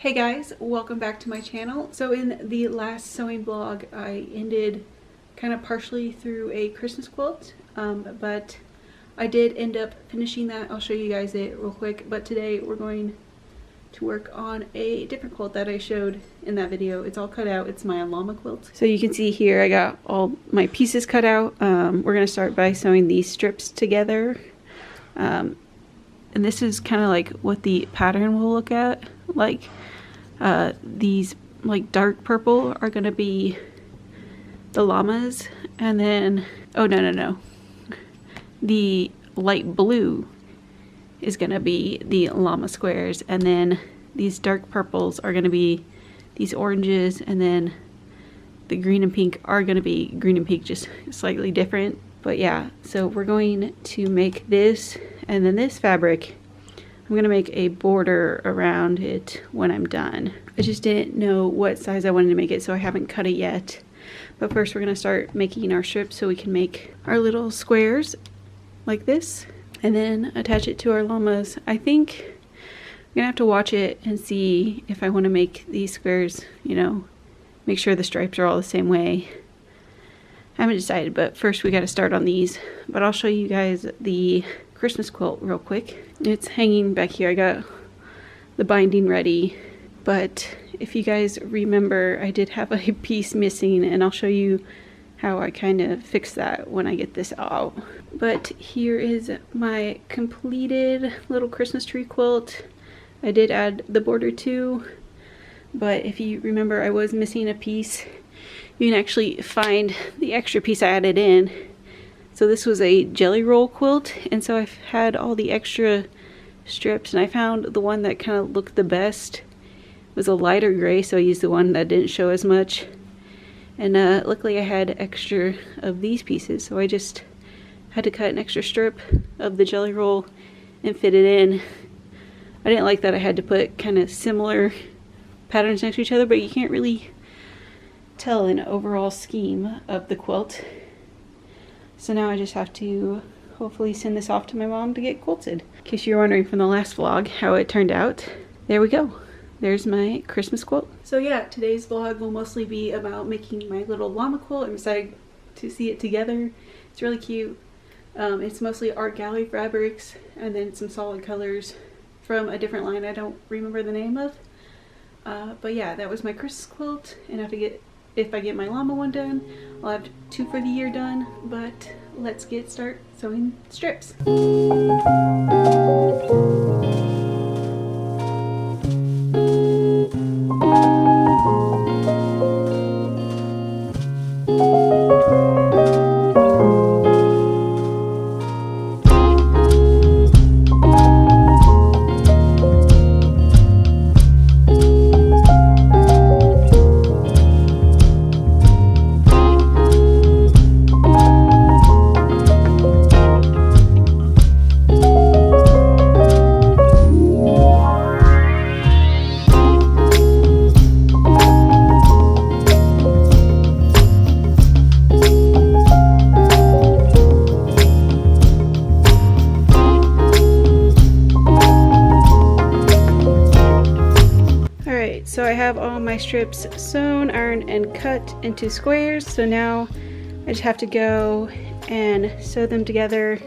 Hey guys, welcome back to my channel. So in the last sewing vlog, I ended kind of partially through a Christmas quilt, but I did end up finishing that. I'll show you guys it real quick, but today we're going to work on a different quilt that I showed in that video. It's all cut out. It's my Llama Quilt. So you can see here I got all my pieces cut out. We're going to start by sewing these strips together. And this is kind of like what the pattern will look at like. These like dark purple are gonna be the llamas, and then no, the light blue is gonna be the llama squares, and then these dark purples are gonna be these oranges, and then the green and pink are gonna be green and pink, just slightly different. But yeah, so we're going to make this, and then this fabric I'm gonna make a border around it when I'm done. I just didn't know what size I wanted to make it, so I haven't cut it yet. But first we're gonna start making our strips so we can make our little squares like this, and then attach it to our llamas. I think I'm gonna have to watch it and see if I want to make these squares, you know, make sure the stripes are all the same way. I haven't decided, but first we got to start on these. But I'll show you guys the Christmas quilt real quick. It's hanging back here. I got the binding ready, but if you guys remember, I did have a piece missing, and I'll show you how I kind of fix that when I get this out. But here is my completed little Christmas tree quilt. I did add the border too, but if you remember, I was missing a piece. You can actually find the extra piece I added in. So this was a jelly roll quilt, and so I've had all the extra strips, and I found the one that kind of looked the best. It was a lighter gray, so I used the one that didn't show as much. And luckily I had extra of these pieces, so I just had to cut an extra strip of the jelly roll and fit it in. I didn't like that I had to put kind of similar patterns next to each other, but you can't really tell an overall scheme of the quilt. So now I just have to hopefully send this off to my mom to get quilted. In case you're wondering from the last vlog how it turned out, there we go. There's my Christmas quilt. So yeah, today's vlog will mostly be about making my little llama quilt. I'm excited to see it together. It's really cute. It's mostly art gallery fabrics and then some solid colors from a different line I don't remember the name of. But yeah, that was my Christmas quilt, and if I get my llama one done, I'll have 2 for the year done. But let's start sewing strips. So I have all my strips sewn, ironed, and cut into squares. So now I just have to go and sew them together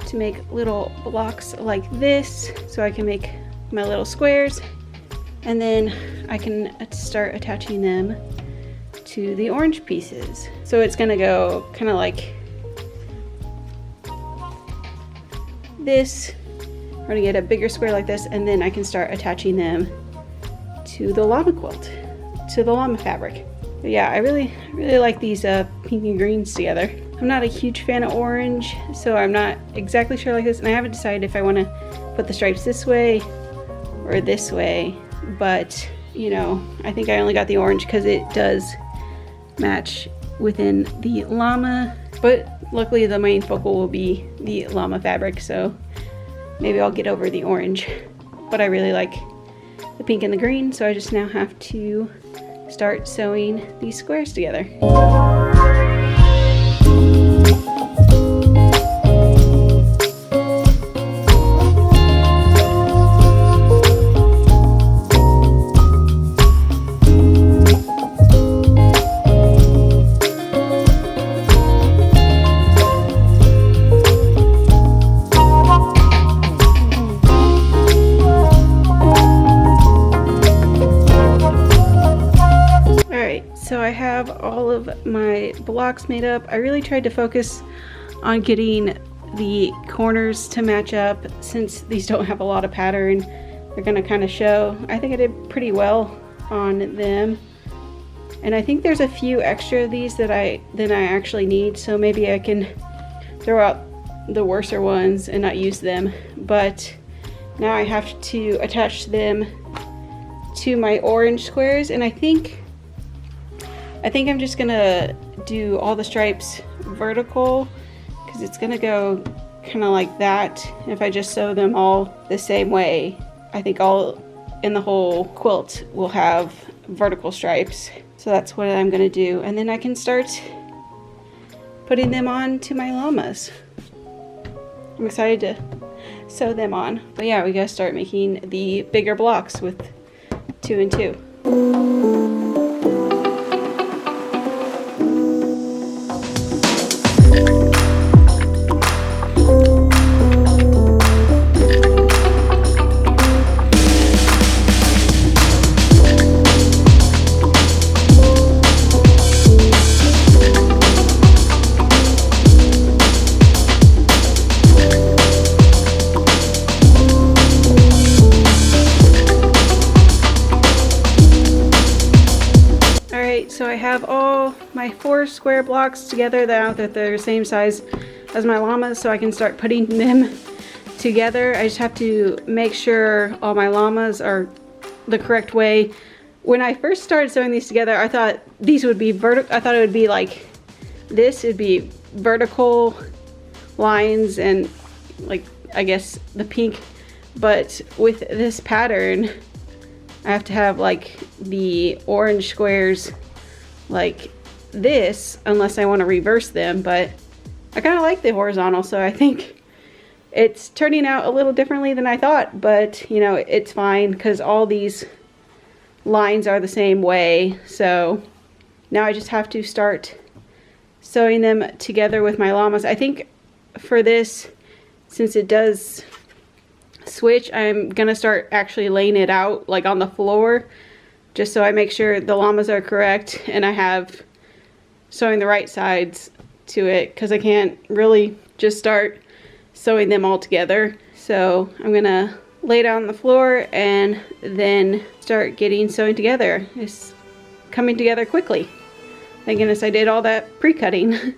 to make little blocks like this, so I can make my little squares, and then I can start attaching them to the orange pieces. So it's gonna go kind of like this. We're gonna get a bigger square like this, and then I can start attaching them to the llama quilt, to the llama fabric. But yeah, I really like these pink and greens together. I'm not a huge fan of orange, so I'm not exactly sure like this, and I haven't decided if I want to put the stripes this way or this way, but you know, I think I only got the orange because it does match within the llama, but luckily the main focal will be the llama fabric, so maybe I'll get over the orange. But I really like the pink and the green, so I just now have to start sewing these squares together. I have all of my blocks made up. I really tried to focus on getting the corners to match up since these don't have a lot of pattern. They're gonna kind of show. I think I did pretty well on them. And I think there's a few extra of these than I actually need, so maybe I can throw out the worser ones and not use them. But now I have to attach them to my orange squares, and I think I'm just gonna do all the stripes vertical because it's gonna go kind of like that. If I just sew them all the same way, I think all in the whole quilt will have vertical stripes. So that's what I'm gonna do, and then I can start putting them on to my llamas. I'm excited to sew them on. But yeah, we gotta start making the bigger blocks with 2 and 2. So I have all my 4 square blocks together now that they're the same size as my llamas, so I can start putting them together. I just have to make sure all my llamas are the correct way. When I first started sewing these together, I thought these would be vertical. I thought it would be like this. It'd be vertical lines and like, I guess, the pink. But with this pattern, I have to have like the orange squares like this, unless I want to reverse them. But I kind of like the horizontal, so I think it's turning out a little differently than I thought, but you know, it's fine because all these lines are the same way. So now I just have to start sewing them together with my llamas. I think for this, since it does switch, I'm gonna start actually laying it out like on the floor, just so I make sure the llamas are correct and I have sewing the right sides to it, because I can't really just start sewing them all together. So I'm gonna lay it out on the floor and then start getting sewing together. It's coming together quickly. Thank goodness I did all that pre-cutting.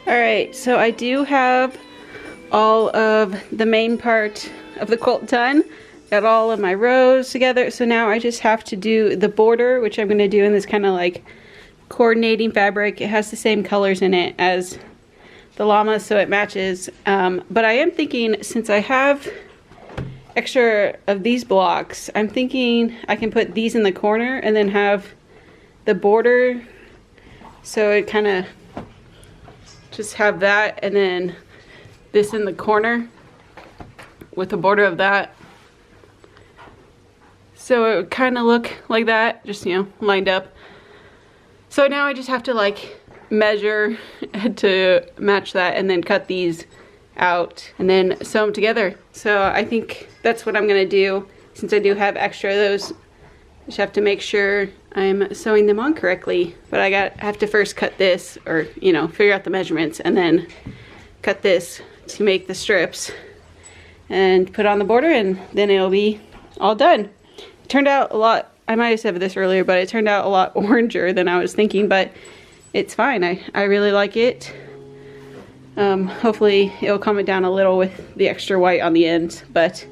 Alright, so I do have all of the main part of the quilt done. Got all of my rows together, so now I just have to do the border, which I'm going to do in this kind of like coordinating fabric. It has the same colors in it as the llama, so it matches. But I am thinking, since I have extra of these blocks, I'm thinking I can put these in the corner and then have the border, so it kind of just have that, and then this in the corner with the border of that. So it would kind of look like that, just, you know, lined up. So now I just have to like measure to match that and then cut these out and then sew them together. So I think that's what I'm gonna do, since I do have extra of those. I just have to make sure I'm sewing them on correctly. But I have to first cut this, or you know, figure out the measurements and then cut this to make the strips and put on the border, and then it'll be all done. It turned out a lot, I might have said this earlier, but it turned out a lot oranger than I was thinking, but it's fine. I really like it. Hopefully it'll calm it down a little with the extra white on the end, but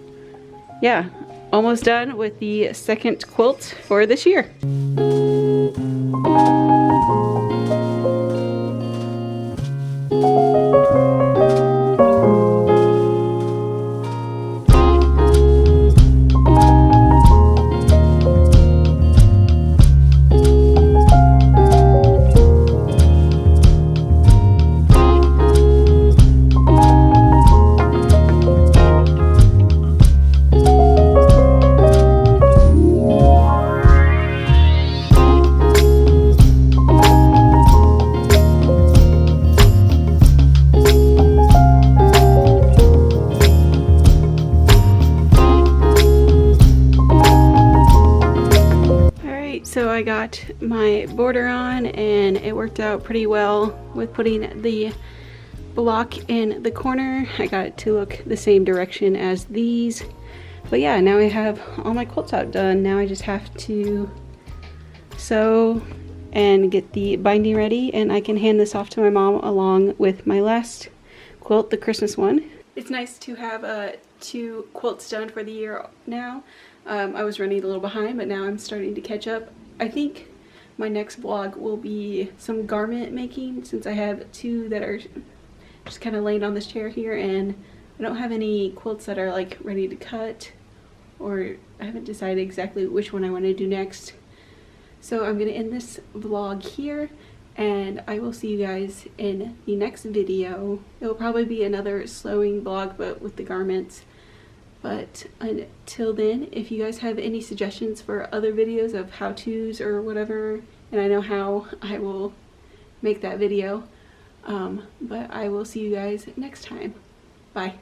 yeah, almost done with the second quilt for this year. my border on, and it worked out pretty well with putting the block in the corner. I got it to look the same direction as these. But yeah, now I have all my quilts out done. Now I just have to sew and get the binding ready, and I can hand this off to my mom along with my last quilt, the Christmas one. It's nice to have 2 quilts done for the year now. I was running a little behind, but now I'm starting to catch up. I think my next vlog will be some garment making, since I have 2 that are just kind of laying on this chair here, and I don't have any quilts that are like ready to cut, or I haven't decided exactly which one I want to do next. So I'm going to end this vlog here, and I will see you guys in the next video. It will probably be another sewing vlog, but with the garments. But until then, if you guys have any suggestions for other videos of how-tos or whatever, and I know how, I will make that video. But I will see you guys next time. Bye.